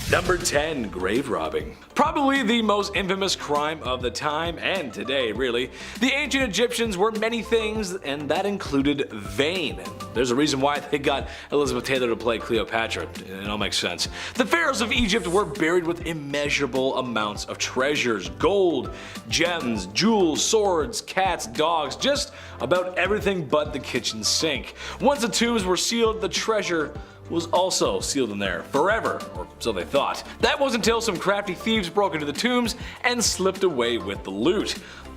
Number 10. Grave robbing. Probably the most infamous crime of the time, and today really. The ancient Egyptians were many things, and that included vain. There's a reason why they got Elizabeth Taylor to play Cleopatra. It all makes sense. The pharaohs of Egypt were buried with immeasurable amounts of treasures. Gold, gems, jewels, swords, cats, dogs, just about everything but the kitchen sink. Once the tombs were sealed, the treasure was also sealed in there forever, or so they thought. That wasn't until some crafty thieves broke into the tombs and slipped away with the loot.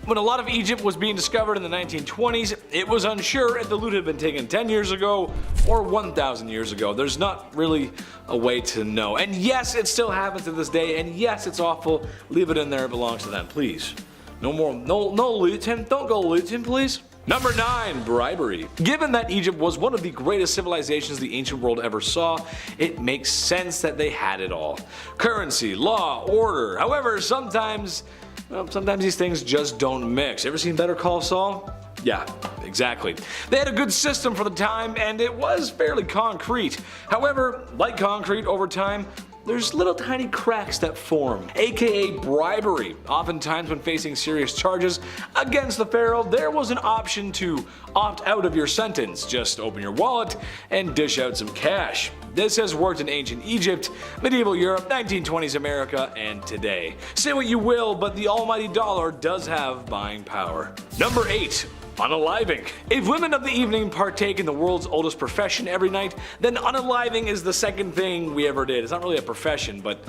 When a lot of Egypt was being discovered in the 1920s, it was unsure if the loot had been taken 10 years ago or 1,000 years ago. There's not really a way to know. And yes, it still happens to this day, and yes, it's awful. Leave it in there, it belongs to them, please. No more, no looting, don't go looting, please. Number 9. Bribery. Given that Egypt was one of the greatest civilizations the ancient world ever saw, it makes sense that they had it all. Currency, law, order. However, sometimes these things just don't mix. Ever seen Better Call Saul? Yeah, exactly. They had a good system for the time, and it was fairly concrete. However, like concrete, over time, there's little tiny cracks that form, aka bribery. Oftentimes when facing serious charges against the pharaoh, there was an option to opt out of your sentence. Just open your wallet and dish out some cash. This has worked in ancient Egypt, medieval Europe, 1920s America, and today. Say what you will, but the almighty dollar does have buying power. Number 8. Unaliving. If women of the evening partake in the world's oldest profession every night, then unaliving is the second thing we ever did. It's not really a profession, but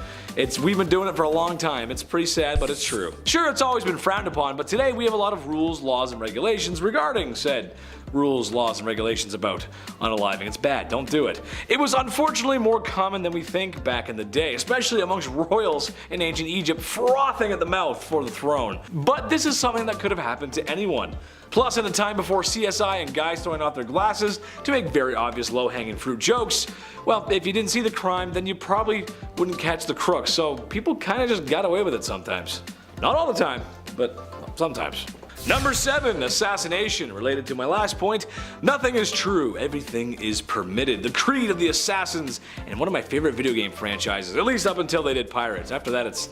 we've been doing it for a long time. It's pretty sad, but it's true. Sure, it's always been frowned upon, but today we have a lot of rules, laws, and regulations regarding said rules, laws, and regulations about unaliving. It's bad, don't do it. It was unfortunately more common than we think back in the day, especially amongst royals in ancient Egypt frothing at the mouth for the throne. But this is something that could have happened to anyone. Plus, in a time before CSI and guys throwing off their glasses to make very obvious low-hanging fruit jokes, well, if you didn't see the crime, then you probably wouldn't catch the crook, so people kinda just got away with it sometimes. Not all the time, but sometimes. Number 7. Assassination. Related to my last point, nothing is true, everything is permitted. The creed of the Assassins, and one of my favorite video game franchises, at least up until they did Pirates. After that, it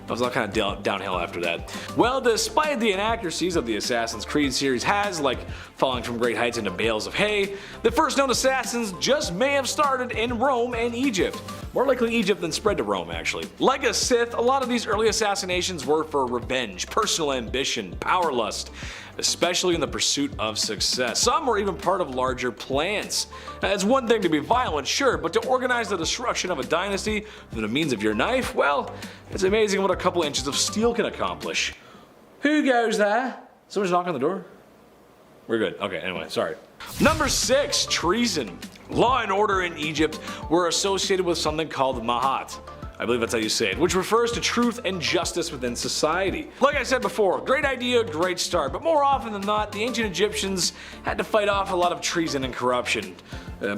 was all kind of downhill after that. Well, despite the inaccuracies of the Assassin's Creed series has, like falling from great heights into bales of hay, the first known assassins just may have started in Rome and Egypt. More likely Egypt than spread to Rome, actually. Like a Sith, a lot of these early assassinations were for revenge, personal ambition, power lust, especially in the pursuit of success. Some were even part of larger plans. It's one thing to be violent, sure, but to organize the destruction of a dynasty through the means of your knife, well, it's amazing what a couple inches of steel can accomplish. Who goes there? Someone's knocking on the door? We're good. Okay, anyway, sorry. Number 6. Treason. Law and order in Egypt were associated with something called Mahat. I believe that's how you say it, which refers to truth and justice within society. Like I said before, great idea, great start, but more often than not, the ancient Egyptians had to fight off a lot of treason and corruption.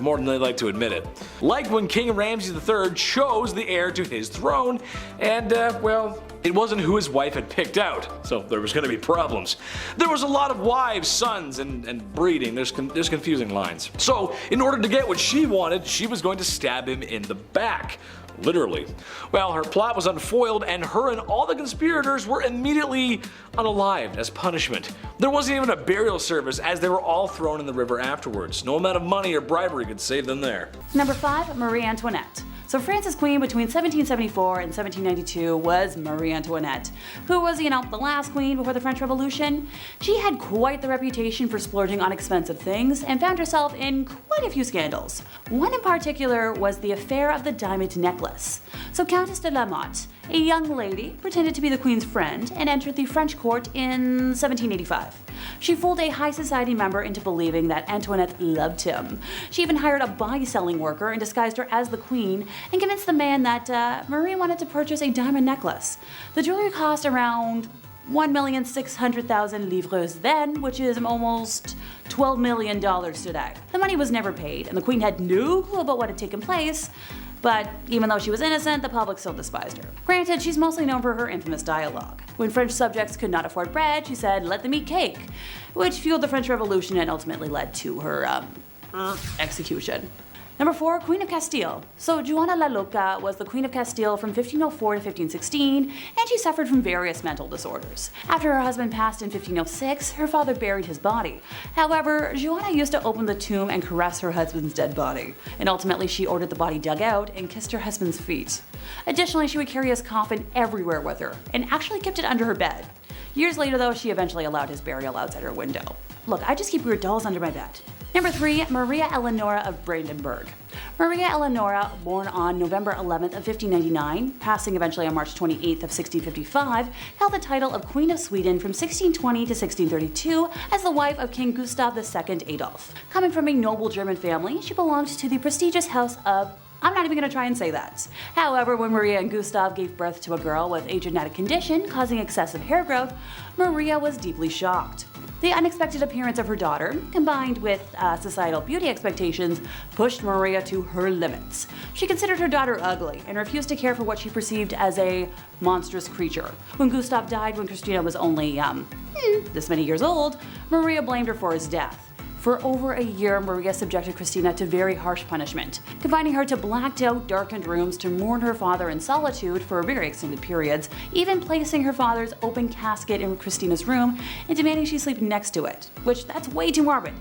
More than they like to admit it. Like when King Ramses III chose the heir to his throne, and well, it wasn't who his wife had picked out, so there was gonna be problems. There was a lot of wives, sons, and breeding. There's confusing lines. So, in order to get what she wanted, she was going to stab him in the back. Literally. Well, her plot was unfoiled, and her and all the conspirators were immediately unalived as punishment. There wasn't even a burial service, as they were all thrown in the river afterwards. No amount of money or bribery could save them there. Number 5. Marie Antoinette. So France's queen between 1774 and 1792 was Marie Antoinette, who was, the last queen before the French Revolution. She had quite the reputation for splurging on expensive things and found herself in quite a few scandals. One in particular was the affair of the diamond necklace. So Countess de la Motte, a young lady, pretended to be the queen's friend and entered the French court in 1785. She fooled a high society member into believing that Antoinette loved him. She even hired a buy-selling worker and disguised her as the queen and convinced the man that Marie wanted to purchase a diamond necklace. The jewelry cost around 1,600,000 livres then, which is almost $12 million today. The money was never paid, and the queen had no clue about what had taken place. But even though she was innocent, the public still despised her. Granted, she's mostly known for her infamous dialogue. When French subjects could not afford bread, she said, "Let them eat cake," which fueled the French Revolution and ultimately led to her execution. Number 4, Queen of Castile. So Juana la Loca was the Queen of Castile from 1504 to 1516, and she suffered from various mental disorders. After her husband passed in 1506, her father buried his body. However, Juana used to open the tomb and caress her husband's dead body, and ultimately she ordered the body dug out and kissed her husband's feet. Additionally, she would carry his coffin everywhere with her, and actually kept it under her bed. Years later though, she eventually allowed his burial outside her window. Look, I just keep weird dolls under my bed. Number 3, Maria Eleonora of Brandenburg. Maria Eleonora, born on November 11th of 1599, passing eventually on March 28th of 1655, held the title of Queen of Sweden from 1620 to 1632 as the wife of King Gustav II Adolf. Coming from a noble German family, she belonged to the prestigious house of I'm not even going to try and say that. However, when Maria and Gustav gave birth to a girl with a genetic condition causing excessive hair growth, Maria was deeply shocked. The unexpected appearance of her daughter, combined with societal beauty expectations, pushed Maria to her limits. She considered her daughter ugly and refused to care for what she perceived as a monstrous creature. When Gustav died when Christina was only, this many years old, Maria blamed her for his death. For over a year, Maria subjected Christina to very harsh punishment, confining her to blacked out, darkened rooms to mourn her father in solitude for very extended periods, even placing her father's open casket in Christina's room and demanding she sleep next to it, which that's way too morbid,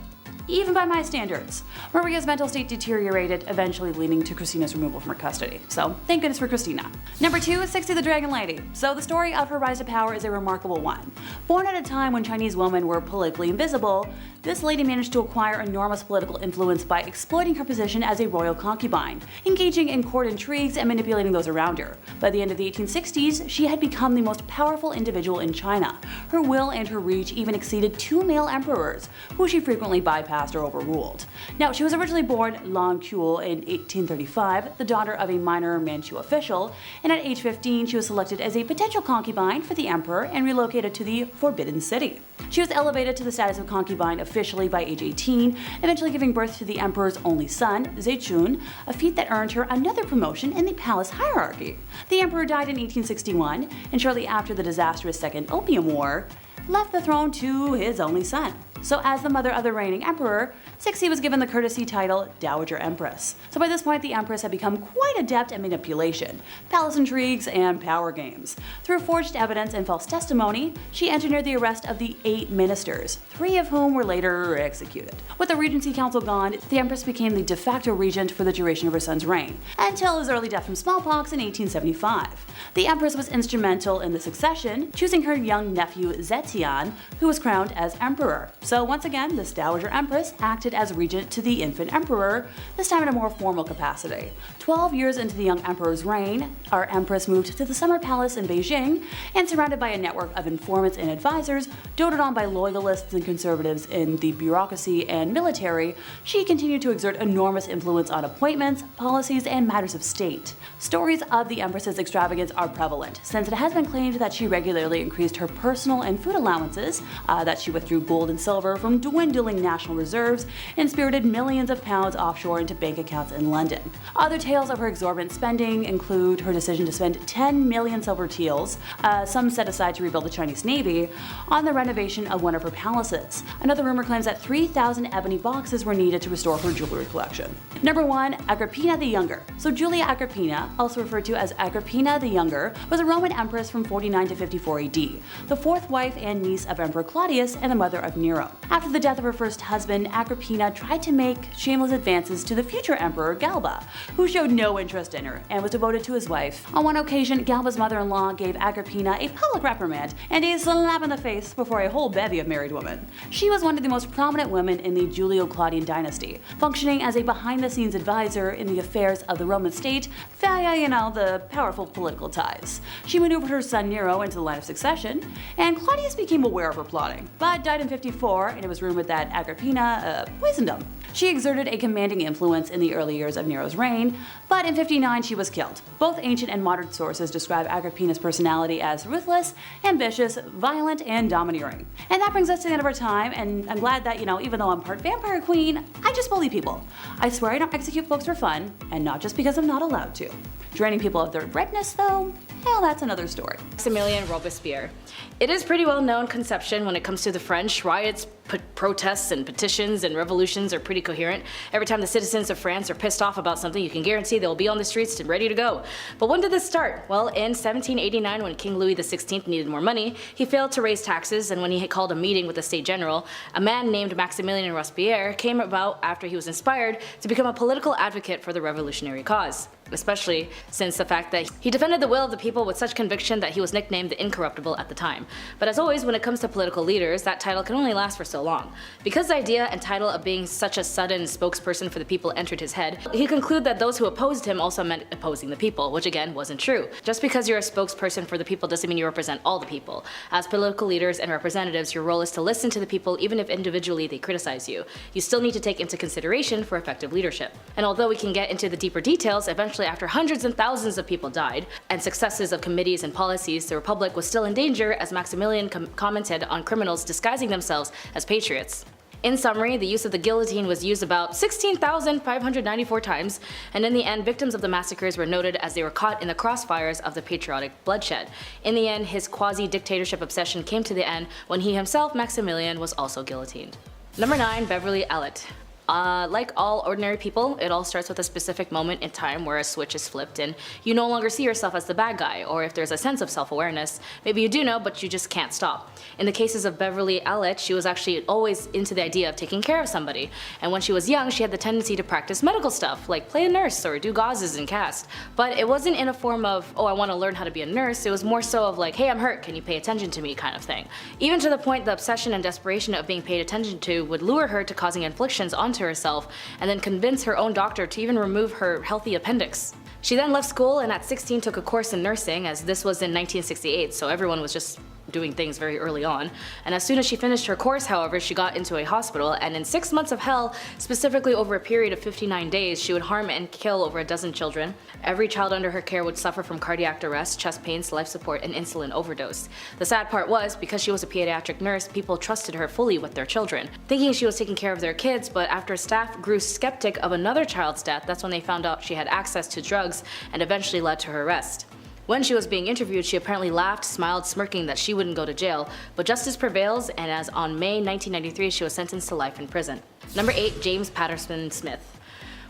even by my standards. Maria's mental state deteriorated, eventually leading to Christina's removal from her custody. So thank goodness for Christina. Number 2 is Sixty the Dragon Lady. So the story of her rise to power is a remarkable one. Born at a time when Chinese women were politically invisible, this lady managed to acquire enormous political influence by exploiting her position as a royal concubine, engaging in court intrigues and manipulating those around her. By the end of the 1860s, she had become the most powerful individual in China. Her will and her reach even exceeded 2 male emperors, who she frequently bypassed or overruled. Now, she was originally born Lan Kuo in 1835, the daughter of a minor Manchu official, and at age 15 she was selected as a potential concubine for the emperor and relocated to the Forbidden City. She was elevated to the status of concubine officially by age 18, eventually giving birth to the emperor's only son, Zechun, a feat that earned her another promotion in the palace hierarchy. The emperor died in 1861, and shortly after the disastrous Second Opium War, left the throne to his only son. So as the mother of the reigning emperor, Cixi was given the courtesy title Dowager Empress. So by this point, the empress had become quite adept at manipulation, palace intrigues, and power games. Through forged evidence and false testimony, she engineered the arrest of the 8 ministers, 3 of whom were later executed. With the regency council gone, the empress became the de facto regent for the duration of her son's reign, until his early death from smallpox in 1875. The empress was instrumental in the succession, choosing her young nephew Zetian, who was crowned as emperor. So once again, this Dowager Empress acted as regent to the infant emperor, this time in a more formal capacity. 12 years into the young emperor's reign, our empress moved to the summer palace in Beijing, and surrounded by a network of informants and advisors, doted on by loyalists and conservatives in the bureaucracy and military, she continued to exert enormous influence on appointments, policies, and matters of state. Stories of the empress's extravagance are prevalent, since it has been claimed that she regularly increased her personal and food allowances, that she withdrew gold and silver from dwindling national reserves, and spirited millions of pounds offshore into bank accounts in London. Other tales of her exorbitant spending include her decision to spend 10 million silver taels, some set aside to rebuild the Chinese Navy, on the renovation of one of her palaces. Another rumor claims that 3,000 ebony boxes were needed to restore her jewelry collection. Number 1, Agrippina the Younger. So Julia Agrippina, also referred to as Agrippina the Younger, was a Roman empress from 49 to 54 AD, the 4th wife and niece of Emperor Claudius and the mother of Nero. After the death of her first husband, Agrippina tried to make shameless advances to the future emperor Galba, who showed no interest in her and was devoted to his wife. On one occasion, Galba's mother-in-law gave Agrippina a public reprimand and a slap in the face before a whole bevy of married women. She was one of the most prominent women in the Julio-Claudian dynasty, functioning as a behind-the-scenes advisor in the affairs of the Roman state via, the powerful political ties. She maneuvered her son Nero into the line of succession, and Claudius became aware of her plotting, but died in 54, and it was rumored that Agrippina poisoned him. She exerted a commanding influence in the early years of Nero's reign, but in 59 she was killed. Both ancient and modern sources describe Agrippina's personality as ruthless, ambitious, violent, and domineering. And that brings us to the end of our time, and I'm glad that, even though I'm part vampire queen, I just bully people. I swear I don't execute folks for fun, and not just because I'm not allowed to. Draining people of their redness though, well, that's another story. Maximillian Ros Pierre. It is pretty well known conception when it comes to the French. Riots, protests, and petitions and revolutions are pretty coherent. Every time the citizens of France are pissed off about something, you can guarantee they will be on the streets and ready to go. But when did this start? Well, in 1789, when King Louis XVI needed more money, he failed to raise taxes, and when he had called a meeting with the State General, a man named Maximillian Ros Pierre came about after he was inspired to become a political advocate for the revolutionary cause, especially since the fact that he defended the will of the people with such conviction that he was nicknamed the Incorruptible at the time. But as always, when it comes to political leaders, that title can only last for so long. Because the idea and title of being such a sudden spokesperson for the people entered his head, he concluded that those who opposed him also meant opposing the people, which again wasn't true. Just because you're a spokesperson for the people doesn't mean you represent all the people. As political leaders and representatives, your role is to listen to the people even if individually they criticize you. You still need to take into consideration for effective leadership. And although we can get into the deeper details, eventually after hundreds and thousands of people died, and successes of committees and policies, the Republic was still in danger as Maximilian commented on criminals disguising themselves as patriots. In summary, the use of the guillotine was used about 16,594 times, and in the end, victims of the massacres were noted as they were caught in the crossfires of the patriotic bloodshed. In the end, his quasi-dictatorship obsession came to the end when he himself, Maximilian, was also guillotined. Number 9. Beverly Ellet. Like all ordinary people, it all starts with a specific moment in time where a switch is flipped and you no longer see yourself as the bad guy, or if there's a sense of self-awareness, maybe you do know but you just can't stop. In the cases of Beverly Ellet, she was actually always into the idea of taking care of somebody, and when she was young she had the tendency to practice medical stuff, like play a nurse or do gauzes and cast. But it wasn't in a form of, oh I want to learn how to be a nurse, it was more so of like, hey I'm hurt, can you pay attention to me kind of thing. Even to the point the obsession and desperation of being paid attention to would lure her to causing inflictions onto herself and then convince her own doctor to even remove her healthy appendix. She then left school and at 16 took a course in nursing, as this was in 1968, so everyone was just doing things very early on. And as soon as she finished her course, however, she got into a hospital, and in 6 months of hell, specifically over a period of 59 days, she would harm and kill over a dozen children. Every child under her care would suffer from cardiac arrest, chest pains, life support, and insulin overdose. The sad part was, because she was a pediatric nurse, people trusted her fully with their children, thinking she was taking care of their kids, but after staff grew skeptic of another child's death, that's when they found out she had access to drugs and eventually led to her arrest. When she was being interviewed, she apparently laughed, smiled, smirking that she wouldn't go to jail, but justice prevails, and as on May 1993 she was sentenced to life in prison. Number 8. James Patterson Smith.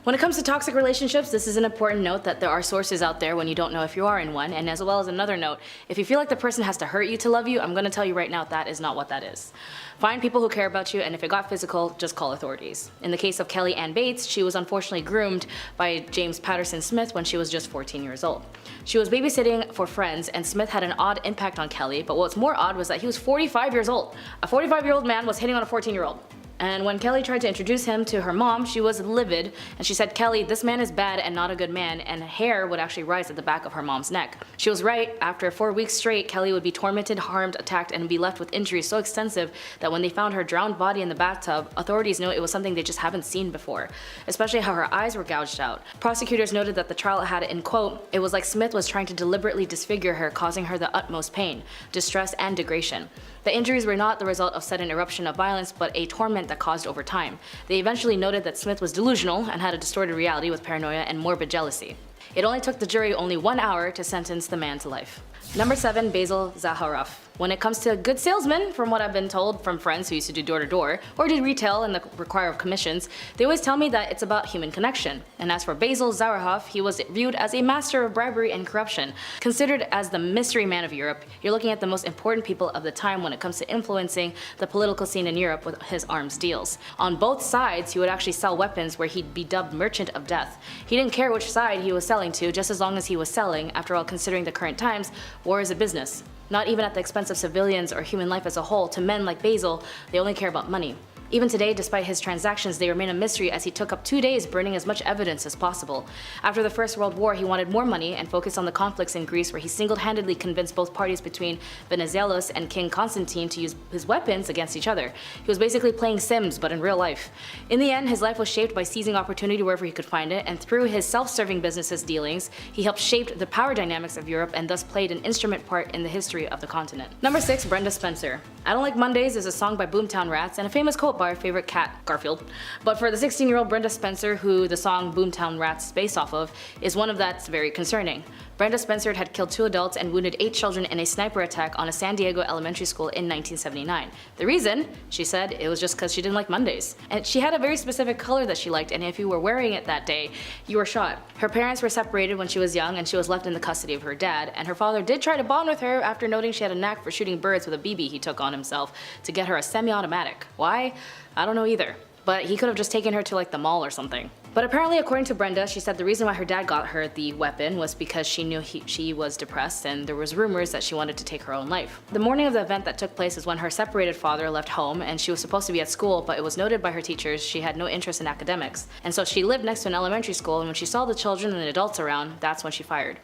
When it comes to toxic relationships, this is an important note that there are sources out there when you don't know if you are in one, and as well as another note, if you feel like the person has to hurt you to love you, I'm going to tell you right now that is not what that is. Find people who care about you, and if it got physical, just call authorities. In the case of Kelly Ann Bates, she was unfortunately groomed by James Patterson Smith when she was just 14 years old. She was babysitting for friends, and Smith had an odd impact on Kelly, but what's more odd was that he was 45 years old. A 45-year-old man was hitting on a 14-year-old. And when Kelly tried to introduce him to her mom, she was livid, and she said, "Kelly, this man is bad and not a good man," and hair would actually rise at the back of her mom's neck. She was right. After 4 weeks straight, Kelly would be tormented, harmed, attacked, and be left with injuries so extensive that when they found her drowned body in the bathtub, authorities knew it was something they just haven't seen before, especially how her eyes were gouged out. Prosecutors noted that the trial had it in quote, "It was like Smith was trying to deliberately disfigure her, causing her the utmost pain, distress, and degradation." The injuries were not the result of sudden eruption of violence, but a torment that caused over time. They eventually noted that Smith was delusional and had a distorted reality with paranoia and morbid jealousy. It only took the jury only 1 hour to sentence the man to life. Number 7. Basil Azarov. When it comes to good salesmen, from what I've been told from friends who used to do door-to-door or did retail and the require of commissions, they always tell me that it's about human connection. And as for Basil Azarov, he was viewed as a master of bribery and corruption. Considered as the mystery man of Europe, you're looking at the most important people of the time when it comes to influencing the political scene in Europe with his arms deals. On both sides, he would actually sell weapons where he'd be dubbed Merchant of Death. He didn't care which side he was selling to, just as long as he was selling. After all, considering the current times, war is a business. Not even at the expense of civilians or human life as a whole. To men like Basil, they only care about money. Even today, despite his transactions, they remain a mystery as he took up 2 days burning as much evidence as possible. After the First World War, he wanted more money and focused on the conflicts in Greece, where he single-handedly convinced both parties between Venizelos and King Constantine to use his weapons against each other. He was basically playing Sims, but in real life. In the end, his life was shaped by seizing opportunity wherever he could find it, and through his self-serving businesses dealings, he helped shape the power dynamics of Europe and thus played an instrument part in the history of the continent. Number 6. Brenda Spencer. I Don't Like Mondays is a song by Boomtown Rats and a famous quote by our favorite cat, Garfield. But for the 16-year-old Brenda Spencer, who the song Boomtown Rats is based off of, is one of that's very concerning. Brenda Spencer had killed 2 adults and wounded 8 children in a sniper attack on a San Diego elementary school in 1979. The reason, she said, it was just because she didn't like Mondays. And she had a very specific color that she liked, and if you were wearing it that day, you were shot. Her parents were separated when she was young, and she was left in the custody of her dad, and her father did try to bond with her after noting she had a knack for shooting birds with a BB he took on himself to get her a semi-automatic. Why? I don't know either. But he could have just taken her to like the mall or something. But apparently, according to Brenda, she said the reason why her dad got her the weapon was because she knew she was depressed and there was rumors that she wanted to take her own life. The morning of the event that took place is when her separated father left home and she was supposed to be at school, but it was noted by her teachers she had no interest in academics. And so she lived next to an elementary school, and when she saw the children and the adults around, that's when she fired.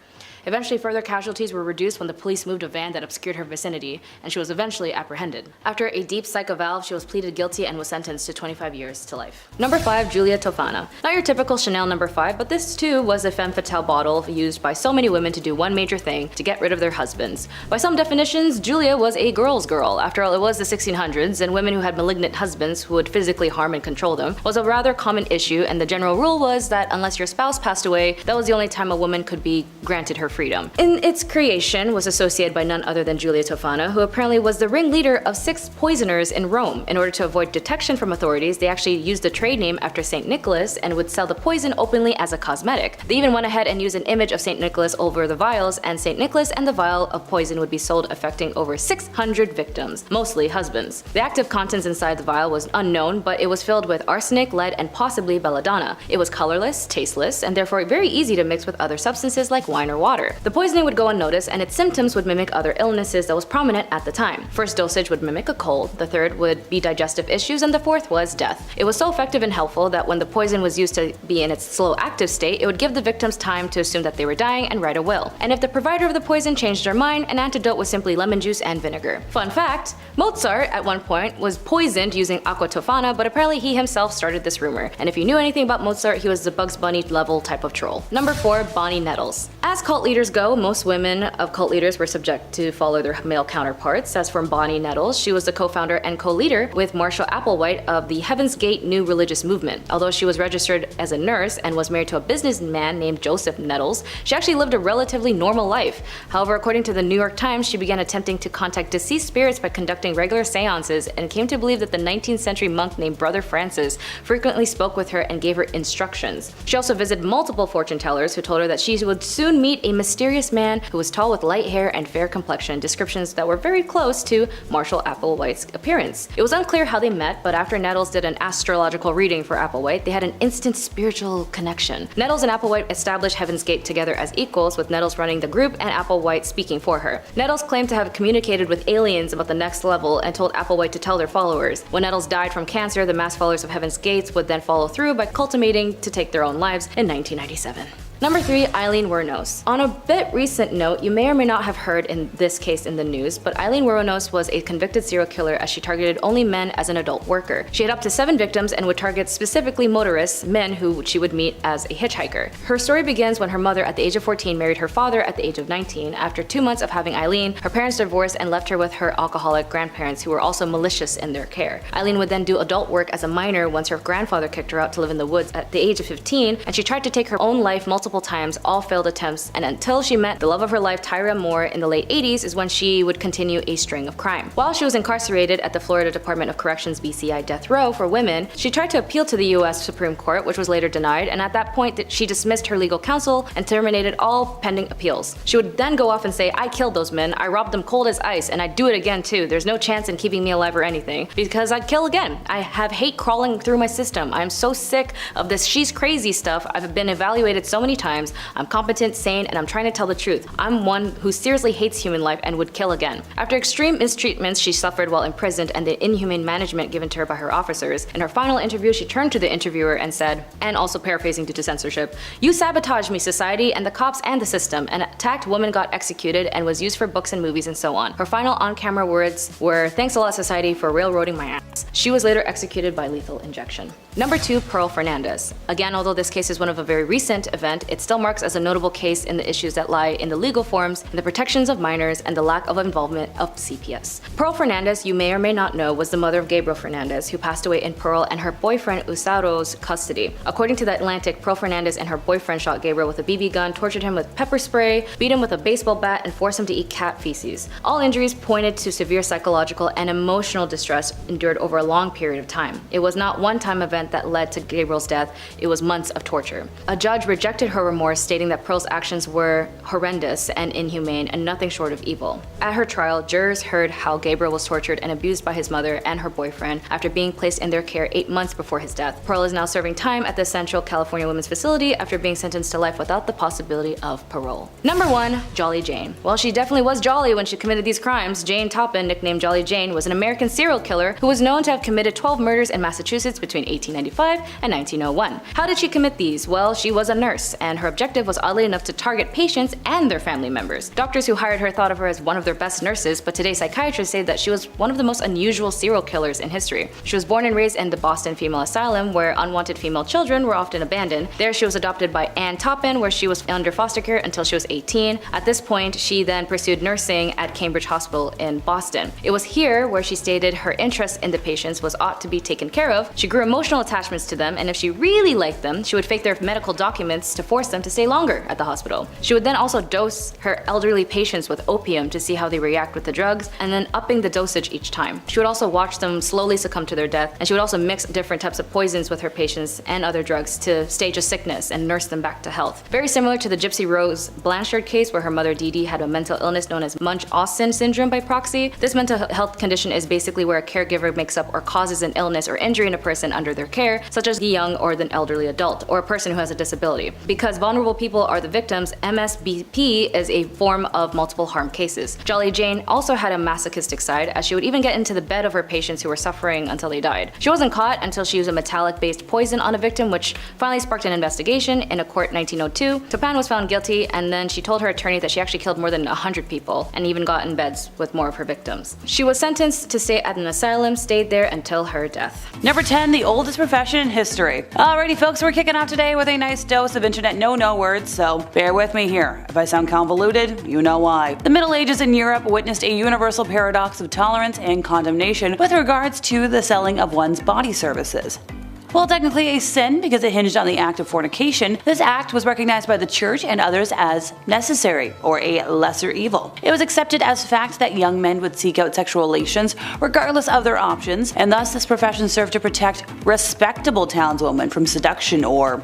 Eventually, further casualties were reduced when the police moved a van that obscured her vicinity, and she was eventually apprehended. After a deep psychovalve, she was pleaded guilty and was sentenced to 25 years to life. Number 5, Giulia Tofana. Not your typical Chanel number 5, but this too was a femme fatale bottle used by so many women to do one major thing, to get rid of their husbands. By some definitions, Giulia was a girl's girl. After all, it was the 1600s, and women who had malignant husbands who would physically harm and control them was a rather common issue, and the general rule was that unless your spouse passed away, that was the only time a woman could be granted her freedom. In its creation was associated by none other than Giulia Tofana, who apparently was the ringleader of 6 poisoners in Rome. In order to avoid detection from authorities, they actually used a trade name after St. Nicholas and would sell the poison openly as a cosmetic. They even went ahead and used an image of St. Nicholas over the vials, and St. Nicholas and the vial of poison would be sold, affecting over 600 victims, mostly husbands. The active contents inside the vial was unknown, but it was filled with arsenic, lead, and possibly belladonna. It was colorless, tasteless, and therefore very easy to mix with other substances like wine or water. The poisoning would go unnoticed, and its symptoms would mimic other illnesses that was prominent at the time. First dosage would mimic a cold, the third would be digestive issues, and the fourth was death. It was so effective and helpful that when the poison was used to be in its slow active state, it would give the victims time to assume that they were dying and write a will. And if the provider of the poison changed their mind, an antidote was simply lemon juice and vinegar. Fun fact, Mozart at one point was poisoned using aqua tofana, but apparently he himself started this rumor. And if you knew anything about Mozart, he was the Bugs Bunny level type of troll. Number 4, Bonnie Nettles. As cult leaders go, most women of cult leaders were subject to follow their male counterparts. As for Bonnie Nettles, she was the co-founder and co-leader with Marshall Applewhite of the Heaven's Gate New Religious Movement. Although she was registered as a nurse and was married to a businessman named Joseph Nettles, she actually lived a relatively normal life. However, according to the New York Times, she began attempting to contact deceased spirits by conducting regular seances and came to believe that the 19th century monk named Brother Francis frequently spoke with her and gave her instructions. She also visited multiple fortune tellers who told her that she would soon meet a mysterious man who was tall with light hair and fair complexion, descriptions that were very close to Marshall Applewhite's appearance. It was unclear how they met, but after Nettles did an astrological reading for Applewhite, they had an instant spiritual connection. Nettles and Applewhite established Heaven's Gate together as equals, with Nettles running the group and Applewhite speaking for her. Nettles claimed to have communicated with aliens about the next level and told Applewhite to tell their followers. When Nettles died from cancer, the mass followers of Heaven's Gates would then follow through by cultivating to take their own lives in 1997. Number 3, Eileen Ronos. On a bit recent note, you may or may not have heard in this case in the news, but Eileen Ronos was a convicted serial killer as she targeted only men as an adult worker. She had up to 7 victims and would target specifically motorists, men who she would meet as a hitchhiker. Her story begins when her mother at the age of 14 married her father at the age of 19. After 2 months of having Eileen, her parents divorced and left her with her alcoholic grandparents who were also malicious in their care. Eileen would then do adult work as a minor once her grandfather kicked her out to live in the woods at the age of 15, and she tried to take her own life multiple times, all failed attempts, and until she met the love of her life, Tyra Moore, in the late 80s is when she would continue a string of crime. While she was incarcerated at the Florida Department of Corrections BCI death row for women, she tried to appeal to the US Supreme Court, which was later denied, and at that point she dismissed her legal counsel and terminated all pending appeals. She would then go off and say, "I killed those men, I robbed them cold as ice, and I'd do it again too. There's no chance in keeping me alive or anything, because I'd kill again. I have hate crawling through my system. I'm so sick of this she's crazy stuff. I've been evaluated so many times. I'm competent, sane, and I'm trying to tell the truth. I'm one who seriously hates human life and would kill again." After extreme mistreatments she suffered while imprisoned and the inhumane management given to her by her officers, in her final interview she turned to the interviewer and said, and also paraphrasing due to censorship, "You sabotaged me, society, and the cops and the system. An attacked woman got executed and was used for books and movies and so on." Her final on-camera words were, "Thanks a lot, society, for railroading my ass." She was later executed by lethal injection. Number 2, Pearl Fernandez. Again, although this case is one of a very recent event, hand, it still marks as a notable case in the issues that lie in the legal forms, and the protections of minors, and the lack of involvement of CPS. Pearl Fernandez, you may or may not know, was the mother of Gabriel Fernandez, who passed away in Pearl and her boyfriend Usaro's custody. According to The Atlantic, Pearl Fernandez and her boyfriend shot Gabriel with a BB gun, tortured him with pepper spray, beat him with a baseball bat, and forced him to eat cat feces. All injuries pointed to severe psychological and emotional distress endured over a long period of time. It was not one-time event that led to Gabriel's death, it was months of torture. A judge rejected her remorse, stating that Pearl's actions were horrendous and inhumane and nothing short of evil. At her trial, jurors heard how Gabriel was tortured and abused by his mother and her boyfriend after being placed in their care 8 months before his death. Pearl is now serving time at the Central California Women's Facility after being sentenced to life without the possibility of parole. Number 1. Jolly Jane. Well, she definitely was jolly when she committed these crimes. Jane Toppin, nicknamed Jolly Jane, was an American serial killer who was known to have committed 12 murders in Massachusetts between 1895 and 1901. How did she commit these? Well, she was a nurse, and her objective was oddly enough to target patients and their family members. Doctors who hired her thought of her as one of their best nurses, but today psychiatrists say that she was one of the most unusual serial killers in history. She was born and raised in the Boston Female Asylum, where unwanted female children were often abandoned. There she was adopted by Ann Toppin, where she was under foster care until she was 18. At this point, she then pursued nursing at Cambridge Hospital in Boston. It was here where she stated her interest in the patients was ought to be taken care of. She grew emotional attachments to them, and if she really liked them, she would fake their medical documents to force them to stay longer at the hospital. She would then also dose her elderly patients with opium to see how they react with the drugs, and then upping the dosage each time. She would also watch them slowly succumb to their death, and she would also mix different types of poisons with her patients and other drugs to stage a sickness and nurse them back to health. Very similar to the Gypsy Rose Blanchard case, where her mother Dee Dee had a mental illness known as Munch-Austin syndrome by proxy. This mental health condition is basically where a caregiver makes up or causes an illness or injury in a person under their care, such as the young or the elderly adult, or a person who has a disability. Because vulnerable people are the victims, MSBP is a form of multiple harm cases. Jolly Jane also had a masochistic side, as she would even get into the bed of her patients who were suffering until they died. She wasn't caught until she used a metallic-based poison on a victim, which finally sparked an investigation in a court in 1902. Toppin was found guilty, and then she told her attorney that she actually killed more than 100 people and even got in beds with more of her victims. She was sentenced to stay at an asylum, stayed there until her death. Number 10, the oldest profession in history. Alrighty folks, we're kicking off today with a nice dose of internet no words, so bear with me here. If I sound convoluted, you know why. The Middle Ages in Europe witnessed a universal paradox of tolerance and condemnation with regards to the selling of one's body services. While technically a sin because it hinged on the act of fornication, this act was recognized by the church and others as necessary, or a lesser evil. It was accepted as fact that young men would seek out sexual relations regardless of their options, and thus this profession served to protect respectable townswomen from seduction or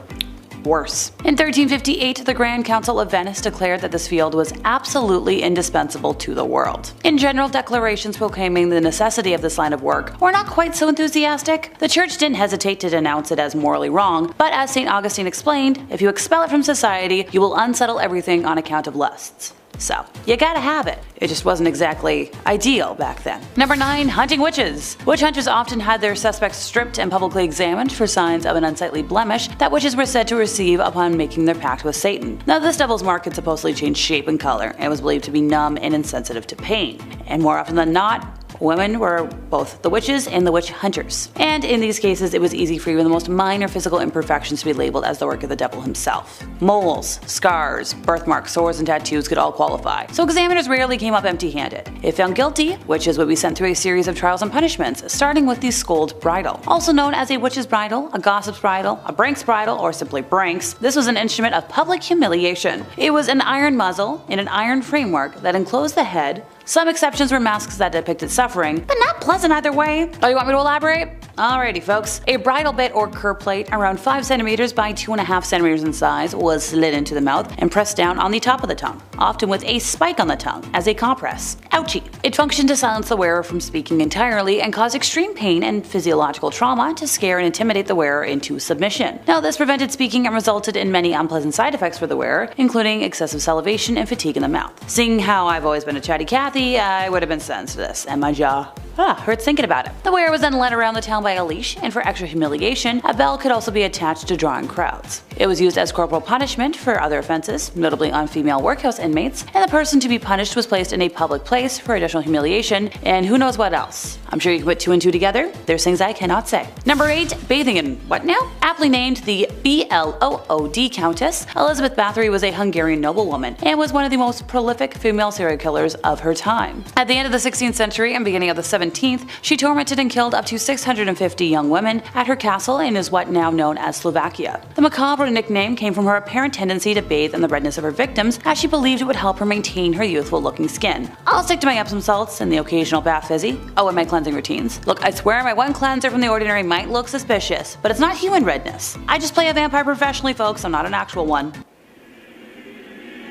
worse. In 1358, the Grand Council of Venice declared that this field was absolutely indispensable to the world. In general, declarations proclaiming the necessity of this line of work were not quite so enthusiastic. The church didn't hesitate to denounce it as morally wrong, but as St. Augustine explained, if you expel it from society, you will unsettle everything on account of lusts. So, you gotta have it. It just wasn't exactly ideal back then. Number 9. Hunting witches. Witch hunters often had their suspects stripped and publicly examined for signs of an unsightly blemish that witches were said to receive upon making their pact with Satan. Now, this devil's mark could supposedly change shape and color, and was believed to be numb and insensitive to pain. And more often than not, women were both the witches and the witch hunters. And in these cases, it was easy for even the most minor physical imperfections to be labeled as the work of the devil himself. Moles, scars, birthmarks, sores, and tattoos could all qualify, so examiners rarely came up empty-handed. If found guilty, witches would be sent through a series of trials and punishments, starting with the scold bridle. Also known as a witch's bridle, a gossip's bridle, a brank's bridle, or simply branks, this was an instrument of public humiliation. It was an iron muzzle in an iron framework that enclosed the head. Some exceptions were masks that depicted suffering, but not pleasant either way. Oh, you want me to elaborate? Alrighty folks. A bridle bit or cur plate around 5 cm by 2.5 cm in size was slid into the mouth and pressed down on the top of the tongue, often with a spike on the tongue as a compress. Ouchie. It functioned to silence the wearer from speaking entirely and cause extreme pain and physiological trauma to scare and intimidate the wearer into submission. Now, this prevented speaking and resulted in many unpleasant side effects for the wearer, including excessive salivation and fatigue in the mouth. Seeing how I've always been a chatty Cathy, I would have been sentenced to this, and my jaw Hurts thinking about it. The wearer was then led around the town by a leash, and for extra humiliation, a bell could also be attached to drawing crowds. It was used as corporal punishment for other offenses, notably on female workhouse inmates, and the person to be punished was placed in a public place for additional humiliation, and who knows what else. I'm sure you can put 2 and 2 together. There's things I cannot say. Number 8. Bathing in what now? Aptly named the Blood Countess, Elizabeth Bathory was a Hungarian noblewoman and was one of the most prolific female serial killers of her time. At the end of the 16th century and beginning of the 17th, she tormented and killed up to 650 young women at her castle in what now known as Slovakia. The macabre nickname came from her apparent tendency to bathe in the redness of her victims, as she believed it would help her maintain her youthful looking skin. I'll stick to my Epsom salts and the occasional bath fizzy. Oh, and my cleansing routines. Look, I swear my one cleanser from the ordinary might look suspicious, but it's not human redness. I just play a vampire professionally, folks. I'm not an actual one.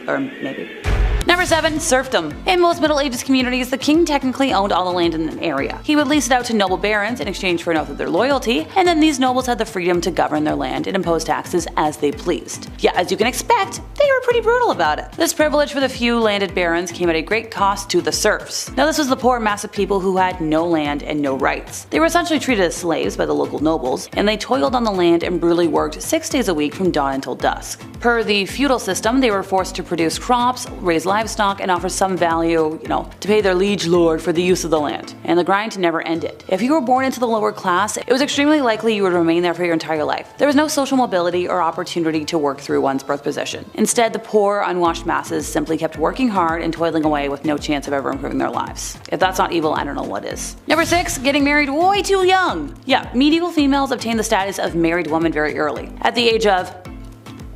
Or maybe. Number 7. Serfdom. In most Middle Ages communities, the king technically owned all the land in an area. He would lease it out to noble barons in exchange for an oath of their loyalty, and then these nobles had the freedom to govern their land and impose taxes as they pleased. Yeah, as you can expect, they were pretty brutal about it. This privilege for the few landed barons came at a great cost to the serfs. Now this was the poor mass of people who had no land and no rights. They were essentially treated as slaves by the local nobles, and they toiled on the land and brutally worked 6 days a week from dawn until dusk. Per the feudal system, they were forced to produce crops, raise livestock, and offer some value, to pay their liege lord for the use of the land. And the grind never ended. If you were born into the lower class, it was extremely likely you would remain there for your entire life. There was no social mobility or opportunity to work through one's birth position. Instead, the poor, unwashed masses simply kept working hard and toiling away with no chance of ever improving their lives. If that's not evil, I don't know what is. Number 6. Getting married way too young. Yeah, medieval females obtained the status of married woman very early. At the age of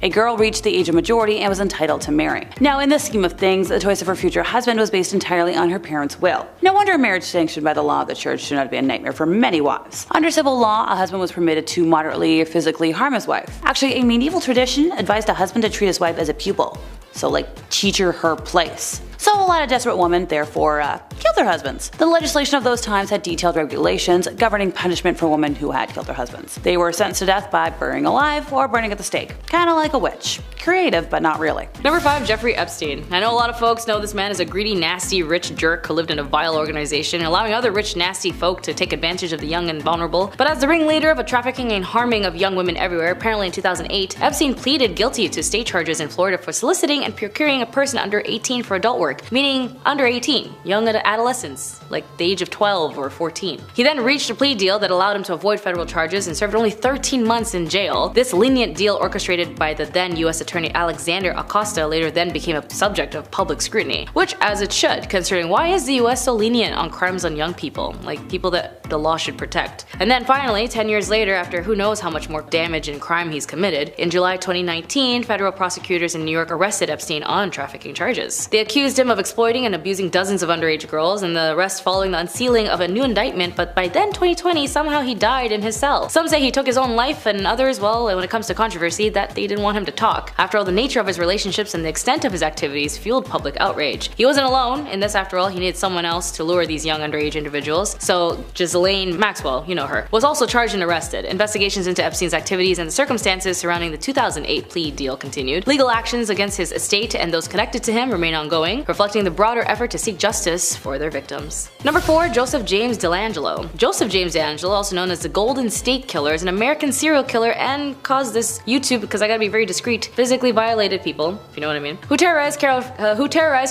a girl reached the age of majority and was entitled to marry. Now, in this scheme of things, the choice of her future husband was based entirely on her parents' will. No wonder a marriage sanctioned by the law of the church turned out to be a nightmare for many wives. Under civil law, a husband was permitted to moderately physically harm his wife. Actually, a medieval tradition advised a husband to treat his wife as a pupil. So teach her place. So a lot of desperate women, therefore, killed their husbands. The legislation of those times had detailed regulations governing punishment for women who had killed their husbands. They were sentenced to death by burning alive or burning at the stake. Kinda like a witch. Creative, but not really. Number 5. Jeffrey Epstein. I know a lot of folks know this man as a greedy, nasty, rich jerk who lived in a vile organization, allowing other rich, nasty folk to take advantage of the young and vulnerable. But as the ringleader of a trafficking and harming of young women everywhere, apparently in 2008, Epstein pleaded guilty to state charges in Florida for soliciting and procuring a person under 18 for adult work, meaning under 18, young adolescents, like the age of 12 or 14. He then reached a plea deal that allowed him to avoid federal charges and served only 13 months in jail. This lenient deal, orchestrated by the then U.S. Attorney Alexander Acosta, later then became a subject of public scrutiny, which as it should, considering why is the U.S. so lenient on crimes on young people, like people that the law should protect. And then finally, 10 years later, after who knows how much more damage and crime he's committed, in July 2019, federal prosecutors in New York arrested Epstein on trafficking charges. They accused him of exploiting and abusing dozens of underage girls, and the rest following the unsealing of a new indictment, but by then 2020, somehow he died in his cell. Some say he took his own life, and others, well, when it comes to controversy, that they didn't want him to talk. After all, the nature of his relationships and the extent of his activities fueled public outrage. He wasn't alone in this, after all, he needed someone else to lure these young underage individuals, so Ghislaine Maxwell, you know her, was also charged and arrested. Investigations into Epstein's activities and the circumstances surrounding the 2008 plea deal continued. Legal actions against his estate and those connected to him remain ongoing, reflecting the broader effort to seek justice for their victims. Number 4. Joseph James DeLangelo. Joseph James DeLangelo, also known as the Golden State Killer, is an American serial killer and caused this YouTube, because I gotta be very discreet, physically violated people, if you know what I mean, who terrorized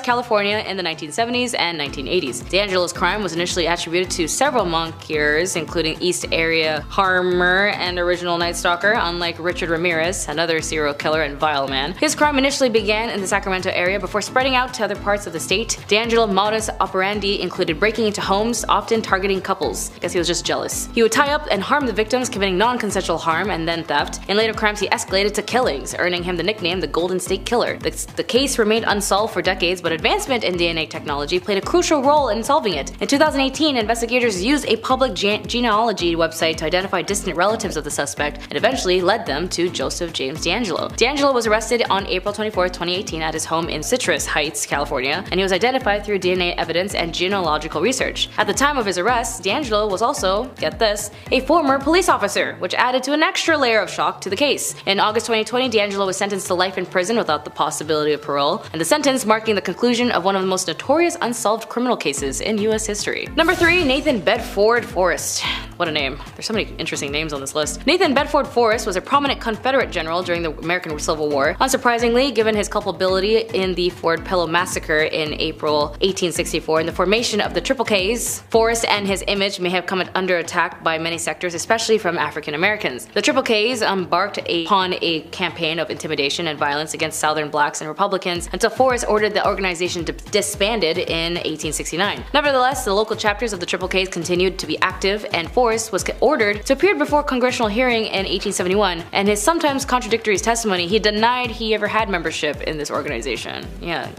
California in the 1970s and 1980s. DeLangelo's crime was initially attributed to several monkeers, including East Area Harmer and original Night Stalker, unlike Richard Ramirez, another serial killer and vile man. His crime initially began in the Sacramento area before spreading out to other parts of the state. DeLangelo's modus operandi included breaking into homes, often targeting couples. I guess he was just jealous. He would tie up and harm the victims, committing non-consensual harm and then theft. In later crimes, he escalated to killings, earning him the nickname the Golden State Killer. The case remained unsolved for decades, but advancement in DNA technology played a crucial role in solving it. In 2018, investigators used a public genealogy website to identify distant relatives of the suspect and eventually led them to Joseph James DeLangelo. DeLangelo was arrested on April 24, 2018 at his home in Citrus Heights, California, and he was identified through DNA evidence and and genealogical research. At the time of his arrest, DAngelo was also, get this, a former police officer, which added to an extra layer of shock to the case. In August 2020, DAngelo was sentenced to life in prison without the possibility of parole, and the sentence marking the conclusion of one of the most notorious unsolved criminal cases in US history. Number 3. Nathan Bedford Forrest. What a name. There's so many interesting names on this list. Nathan Bedford Forrest was a prominent Confederate general during the American Civil War. Unsurprisingly, given his culpability in the Fort Pillow massacre in April 1864 and the formation of the Triple Ks, Forrest and his image may have come under attack by many sectors, especially from African Americans. The Triple Ks embarked upon a campaign of intimidation and violence against Southern blacks and Republicans until Forrest ordered the organization disbanded in 1869. Nevertheless, the local chapters of the Triple Ks continued to be active, and Forrest was ordered to appear before a congressional hearing in 1871, and his sometimes contradictory testimony, he denied he ever had membership in this organization. Yeah,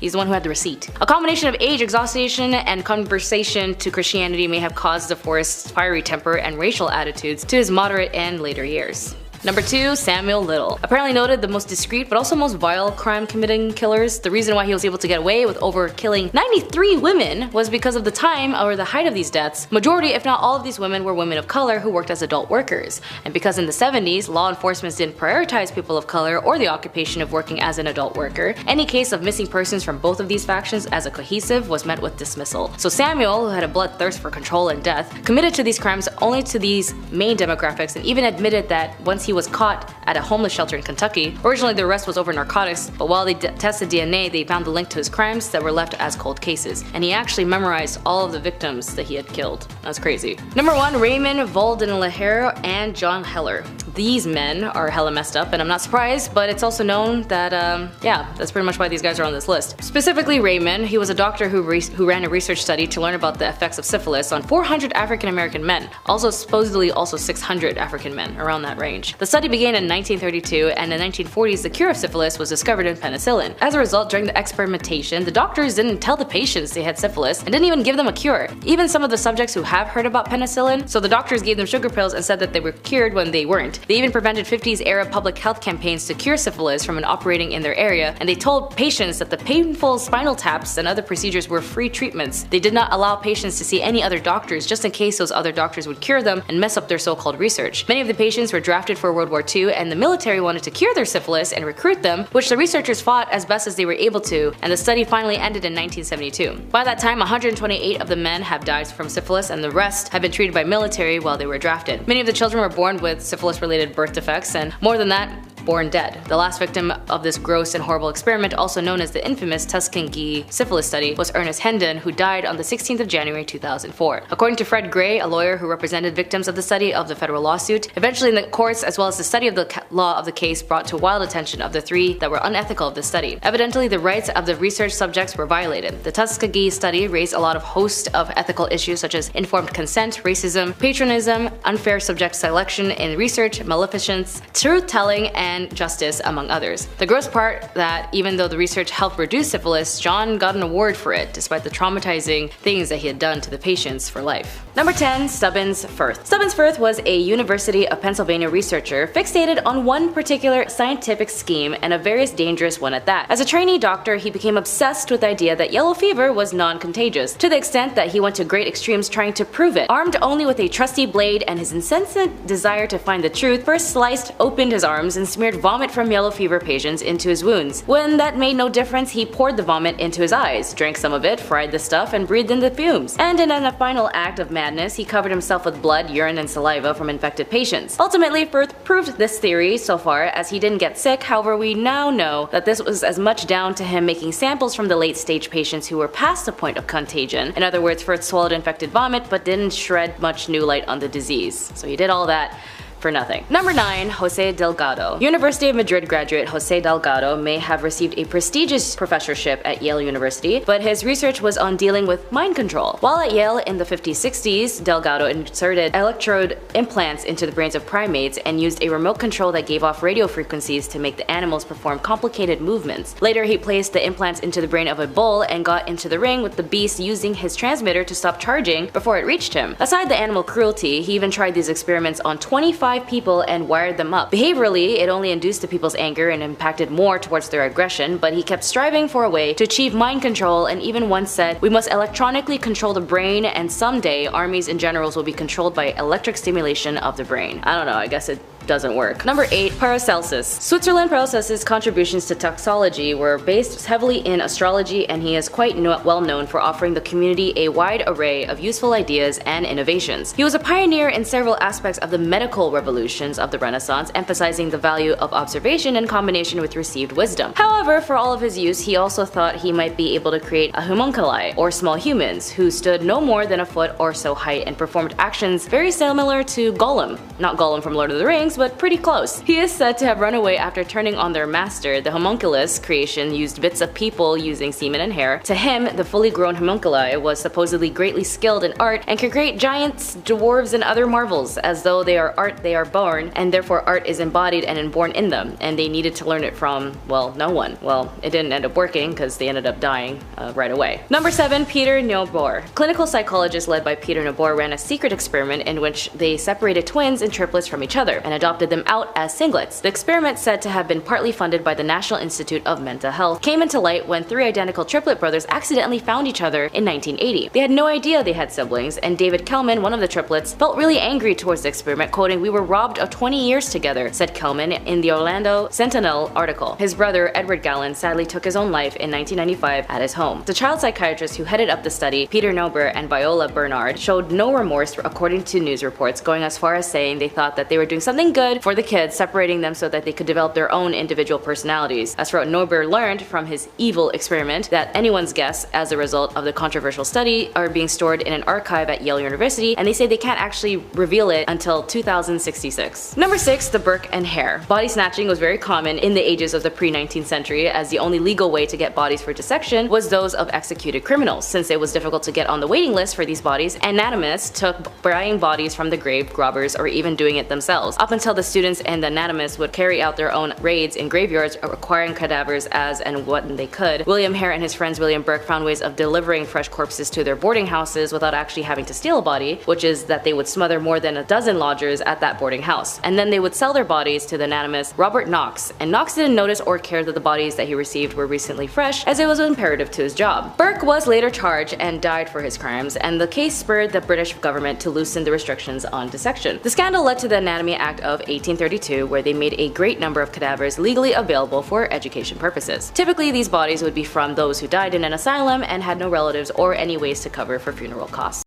he's the one who had the receipt. A combination of age, exhaustion, and conversion to Christianity may have caused the Forrest's fiery temper and racial attitudes to his moderate and later years. Number 2. Samuel Little. Apparently noted the most discreet but also most vile crime-committing killers, the reason why he was able to get away with over killing 93 women was because of the time or the height of these deaths. Majority, if not all of these women, were women of color who worked as adult workers. And because in the 70s, law enforcement didn't prioritize people of color or the occupation of working as an adult worker, any case of missing persons from both of these factions as a cohesive was met with dismissal. So Samuel, who had a bloodthirst for control and death, committed to these crimes only to these main demographics and even admitted that once he was caught at a homeless shelter in Kentucky. Originally the arrest was over narcotics, but while they tested DNA, they found the link to his crimes that were left as cold cases. And he actually memorized all of the victims that he had killed. That's crazy. Number 1. Raymond Leer and John Heler. These men are hella messed up, and I'm not surprised, but it's also known that, yeah, that's pretty much why these guys are on this list. Specifically Raymond, he was a doctor who ran a research study to learn about the effects of syphilis on 400 African American men, also supposedly also 600 African men, around that range. The study began in 1932, and in the 1940s the cure of syphilis was discovered in penicillin. As a result, during the experimentation, the doctors didn't tell the patients they had syphilis and didn't even give them a cure. Even some of the subjects who have heard about penicillin, so the doctors gave them sugar pills and said that they were cured when they weren't. They even prevented 50s era public health campaigns to cure syphilis from operating in their area, and they told patients that the painful spinal taps and other procedures were free treatments. They did not allow patients to see any other doctors just in case those other doctors would cure them and mess up their so-called research. Many of the patients were drafted for World War II, and the military wanted to cure their syphilis and recruit them, which the researchers fought as best as they were able to, and the study finally ended in 1972. By that time, 128 of the men have died from syphilis, and the rest have been treated by military while they were drafted. Many of the children were born with syphilis-related birth defects, and more than that, born dead. The last victim of this gross and horrible experiment, also known as the infamous Tuskegee syphilis study, was Ernest Hendon, who died on the 16th of January 2004. According to Fred Gray, a lawyer who represented victims of the study of the federal lawsuit, eventually the courts as well as the study of the law of the case brought to wild attention of the three that were unethical of this study. Evidently, the rights of the research subjects were violated. The Tuskegee study raised a lot of host of ethical issues such as informed consent, racism, patronism, unfair subject selection in research, maleficence, truth-telling, and justice, among others. The gross part that even though the research helped reduce syphilis, John got an award for it, despite the traumatizing things that he had done to the patients for life. Number 10. Subbin Fth. Subbin Fth was a University of Pennsylvania researcher fixated on one particular scientific scheme, and a very dangerous one at that. As a trainee doctor, he became obsessed with the idea that yellow fever was non-contagious, to the extent that he went to great extremes trying to prove it. Armed only with a trusty blade and his incessant desire to find the truth, first sliced opened his arms and smeared vomit from yellow fever patients into his wounds. When that made no difference, he poured the vomit into his eyes, drank some of it, fried the stuff, and breathed in the fumes. And in a final act of madness, he covered himself with blood, urine, and saliva from infected patients. Ultimately, Fth proved this theory so far as he didn't get sick. However, we now know that this was as much down to him making samples from the late-stage patients who were past the point of contagion. In other words, Fth swallowed infected vomit but didn't shed much new light on the disease. So he did all that for nothing. Number 9. Jose Delgado. University of Madrid graduate Jose Delgado may have received a prestigious professorship at Yale University, but his research was on dealing with mind control. While at Yale in the 50s-60s, Delgado inserted electrode implants into the brains of primates and used a remote control that gave off radio frequencies to make the animals perform complicated movements. Later, he placed the implants into the brain of a bull and got into the ring with the beast using his transmitter to stop charging before it reached him. Aside the animal cruelty, he even tried these experiments on 25 5 people and wired them up. Behaviorally, it only induced the people's anger and impacted more towards their aggression, but he kept striving for a way to achieve mind control and even once said, "We must electronically control the brain, and someday armies and generals will be controlled by electric stimulation of the brain." I don't know, I guess it doesn't work. Number 8. Paracelsus. Switzerland Paracelsus' contributions to toxology were based heavily in astrology, and he is quite well known for offering the community a wide array of useful ideas and innovations. He was a pioneer in several aspects of the medical revolutions of the Renaissance, emphasizing the value of observation in combination with received wisdom. However, for all of his use, he also thought he might be able to create a homunculi, or small humans, who stood no more than a foot or so height and performed actions very similar to Gollum. Not Gollum from Lord of the Rings, but pretty close. He is said to have run away after turning on their master. The homunculus creation used bits of people using semen and hair. To him, the fully grown homunculi was supposedly greatly skilled in art and could create giants, dwarves, and other marvels. As though they are art, they are born, and therefore art is embodied and inborn in them, and they needed to learn it from, well, no one. Well, it didn't end up working because they ended up dying right away. Number 7. Peter Nobor. Clinical psychologists led by Peter Nobor ran a secret experiment in which they separated twins and triplets from each other and adopted them out as singlets. The experiment, said to have been partly funded by the National Institute of Mental Health, came into light when 3 identical triplet brothers accidentally found each other in 1980. They had no idea they had siblings, and David Kelman, one of the triplets, felt really angry towards the experiment, quoting, "We were robbed of 20 years together," said Kelman in the Orlando Sentinel article. His brother, Edward Gallen, sadly took his own life in 1995 at his home. The child psychiatrist who headed up the study, Peter Nobor and Viola Bernard, showed no remorse according to news reports, going as far as saying they thought that they were doing something good for the kids, separating them so that they could develop their own individual personalities. As for what Nobor learned from his evil experiment, that anyone's guess as a result of the controversial study are being stored in an archive at Yale University, and they say they can't actually reveal it until 2066. Number 6. The Burke and Hare. Body snatching was very common in the ages of the pre-19th century, as the only legal way to get bodies for dissection was those of executed criminals. Since it was difficult to get on the waiting list for these bodies, anatomists took buying bodies from the grave robbers or even doing it themselves, up until the students and the anatomists would carry out their own raids in graveyards, acquiring cadavers as and when they could. William Hare and his friends William Burke found ways of delivering fresh corpses to their boarding houses without actually having to steal a body, which is that they would smother more than a dozen lodgers at that boarding house, and then they would sell their bodies to the anatomist Robert Knox, and Knox didn't notice or care that the bodies that he received were recently fresh, as it was imperative to his job. Burke was later charged and died for his crimes, and the case spurred the British government to loosen the restrictions on dissection. The scandal led to the Anatomy Act of 1832, where they made a great number of cadavers legally available for education purposes. Typically, these bodies would be from those who died in an asylum and had no relatives or any ways to cover for funeral costs.